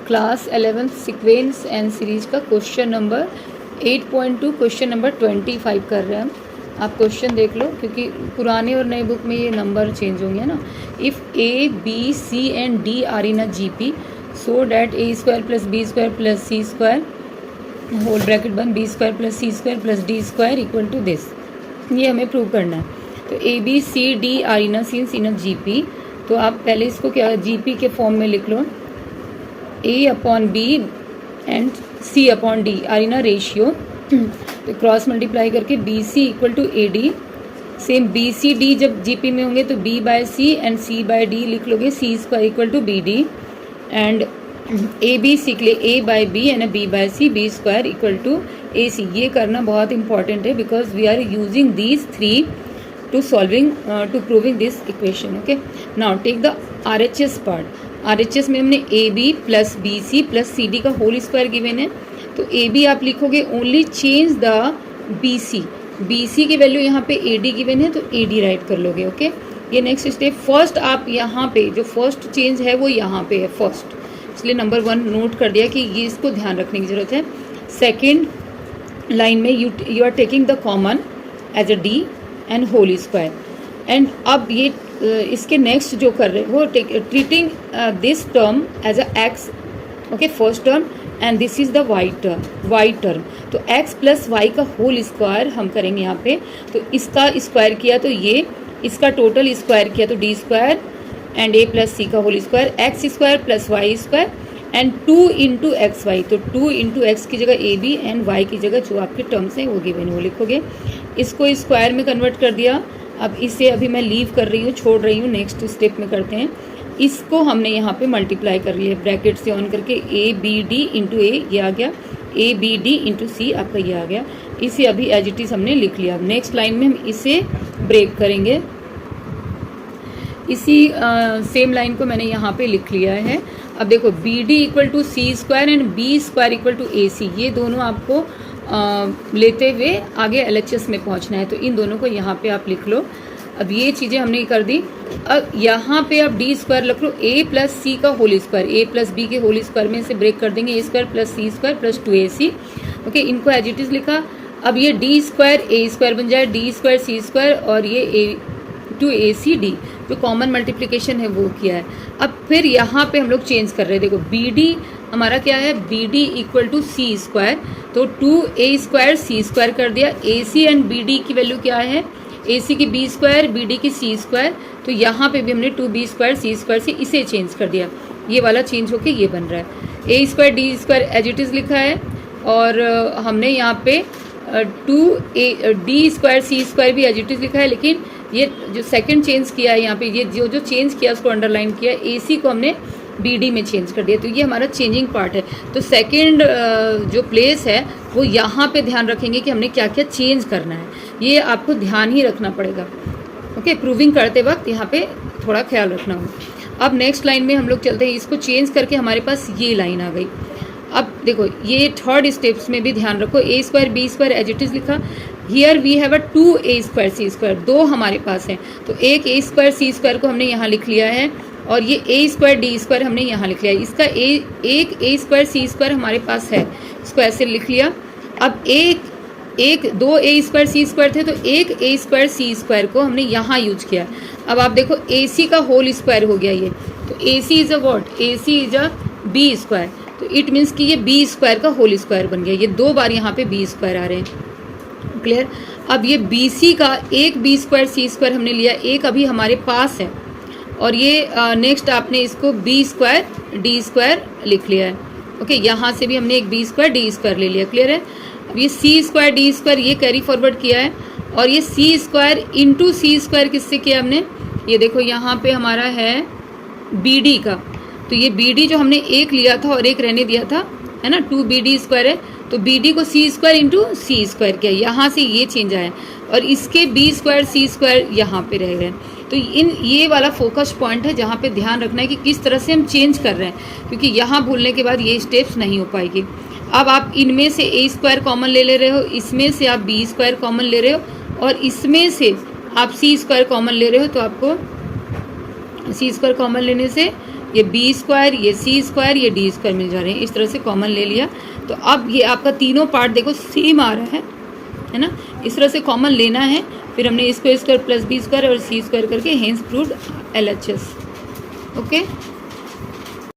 Class 11 sequence and series का question number 8.2 question number 25 कर रहे हैं हम। आप क्वेश्चन देख लो क्योंकि पुराने और नए बुक में ये नंबर चेंज होंगे ना। If A B C and D are in a GP so that A square plus B square plus C square whole bracket बन B square plus C square plus D square equal to this, ये हमें prove करना है। तो A B C D are in a सीन्स in a GP, तो आप पहले इसको क्या जीपी के फॉर्म में लिख लो। A upon B and C upon D are in a ratio, तो क्रॉस मल्टीप्लाई करके B C equal to A D. Same B C D जब जीपी में होंगे तो B by C and C by D लिख लोगे, C square equal to B D. And A B C के लिए A by B and B by C, B square equal to A C. ये करना बहुत इंपॉर्टेंट है because we are using these three to solving to proving this equation. Okay, now take the RHS part. RHS में हमने AB plus BC plus CD का whole square given है, तो AB आप लिखोगे only change the BC, BC की value यहाँ पे AD गिवन है तो AD राइट कर लोगे। ओके, ये नेक्स्ट स्टेप। फर्स्ट आप यहाँ पे जो फर्स्ट चेंज है वो यहाँ पे है फर्स्ट, इसलिए नंबर 1 नोट कर दिया कि ये इसको ध्यान रखने की जरूरत है। सेकेंड लाइन में you are taking the common as a D and whole square. And अब ये इसके नेक्स्ट जो कर रहे हैं वो treating this term as a X, okay, first term, and this is the Y term. तो एक्स प्लस वाई का होल स्क्वायर हम करेंगे यहाँ पे, तो इसका स्क्वायर किया तो ये, इसका टोटल स्क्वायर किया तो D square and A plus C का whole square, X square plus Y square and 2 into X Y. तो 2 इंटू एक्स की जगह ए बी एंड वाई की जगह जो आपके टर्म्स हैं वो गिवन वो लिखोगे। इसको स्क्वायर में कन्वर्ट कर दिया। अब इसे अभी मैं लीव कर रही हूँ, छोड़ रही हूँ, नेक्स्ट स्टेप में करते हैं। इसको हमने यहाँ पे मल्टीप्लाई कर लिया ब्रैकेट से ऑन करके, ए बी डी इंटू ए ये आ गया, ए बी डी इंटू सी आपका ये आ गया। इसे अभी एज इट इज हमने लिख लिया। नेक्स्ट लाइन में हम इसे ब्रेक करेंगे। इसी सेम लाइन को मैंने यहाँ पे लिख लिया है। अब देखो B D equal to C square and B square equal to A C, ये दोनों आपको लेते हुए आगे LHS में पहुँचना है, तो इन दोनों को यहाँ पे आप लिख लो। अब ये चीज़ें हमने कर दी। अब यहाँ पे आप डी स्क्वायर लिख लो, ए प्लस सी का होल स्क्वायर, ए प्लस बी के होल स्क्वायर में से ब्रेक कर देंगे, ए square plus C square plus 2ac। Okay, इनको एज इट इज लिखा। अब ये डी स्क्वायर ए स्क्वायर बन जाए, डी स्क्वायर सी स्क्वायर और ये ए टू ए सी डी, जो कॉमन मल्टीप्लिकेशन है वो किया है। अब फिर यहाँ पे हम लोग चेंज कर रहे हैं। देखो बी डी हमारा क्या है, B D equal to C square, तो 2a स्क्वायर सी स्क्वायर कर दिया। A C and B D की वैल्यू क्या है, ए सी की बी स्क्वायर बी डी की सी स्क्वायर, तो यहाँ पे भी हमने 2b स्क्वायर सी स्क्वायर से इसे चेंज कर दिया। ये वाला चेंज होके ये बन रहा है। A square D square as it is लिखा है, और हमने यहाँ पे 2a D square C square भी एज इट इज़ लिखा है, लेकिन ये जो सेकंड चेंज किया है यहाँ पे, ये जो चेंज किया उसको अंडरलाइन किया, ए सी को हमने बी डी में चेंज कर दिया। तो ये हमारा चेंजिंग पार्ट है। तो सेकंड जो प्लेस है वो यहाँ पे ध्यान रखेंगे कि हमने क्या क्या चेंज करना है, ये आपको ध्यान ही रखना पड़ेगा। ओके, प्रूविंग करते वक्त यहाँ पे थोड़ा ख्याल रखना होगा। अब नेक्स्ट लाइन में हम लोग चलते हैं, इसको चेंज करके हमारे पास ये लाइन आ गई। अब देखो ये थर्ड स्टेप्स में भी ध्यान रखो, A square B square as it is लिखा। Here we have a 2a square C square, दो हमारे पास है, तो एक ए स्क्वायर सी स्क्वायर को हमने यहाँ लिख लिया है, और ये ए स्क्वायर डी स्क्वायर हमने यहाँ लिख लिया है। इसका एक ए स्क्वायर सी स्क्वायर हमारे पास है, इसको ऐसे लिख लिया। अब दो ए स्क्वायर सी स्क्वायर थे, तो एक ए स्क्वायर सी स्क्वायर को हमने यहाँ यूज किया। अब आप देखो ए सी का होल स्क्वायर हो गया ये, तो A C is a what, A C is a B square, तो इट मीन्स कि ये बी स्क्वायर का होल स्क्वायर बन गया। ये दो बार यहाँ पे बी स्क्वायर आ रहे हैं, क्लियर। अब ये बी सी का एक बी स्क्वायर सी स्क्वायर हमने लिया, एक अभी हमारे पास है, और ये नेक्स्ट आपने इसको बी स्क्वायर डी स्क्वायर लिख लिया है। ओके, यहाँ से भी हमने एक बी स्क्वायर डी स्क्वायर ले लिया, क्लियर है। अब ये सी स्क्वायर डी स्क्वायर ये कैरी फॉरवर्ड किया है, और ये सी स्क्वायर इंटू सी स्क्वायर किससे किया हमने, ये देखो यहाँ पे हमारा है बी डी का, तो ये बी डी जो हमने एक लिया था और एक रहने दिया था, है ना, 2bd स्क्वायर है, तो बी डी को सी स्क्वायर इंटू सी स्क्वायर किया, यहाँ से ये चेंज आया, और इसके बी स्क्वायर सी स्क्वायर यहाँ पे रह गए। तो ये वाला फोकस पॉइंट है जहाँ पे ध्यान रखना है कि किस तरह से हम चेंज कर रहे हैं, क्योंकि यहाँ भूलने के बाद ये स्टेप्स नहीं हो पाएगी। अब आप इनमें से ए स्क्वायर कॉमन ले रहे हो, इसमें से आप बी स्क्वायर कॉमन ले रहे हो, और इसमें से आप सी स्क्वायर कॉमन ले रहे हो, तो आपको सी स्क्वायर कॉमन लेने से ये बी स्क्वायर, ये सी स्क्वायर, ये डी स्क्वायर मिल जा रहे हैं। इस तरह से कॉमन ले लिया तो अब ये आपका तीनों पार्ट देखो सेम आ रहा है ना। इस तरह से कॉमन लेना है, फिर हमने square square plus B square और सी स्क्वायर करके हेंस प्रूव्ड LHS। ओके।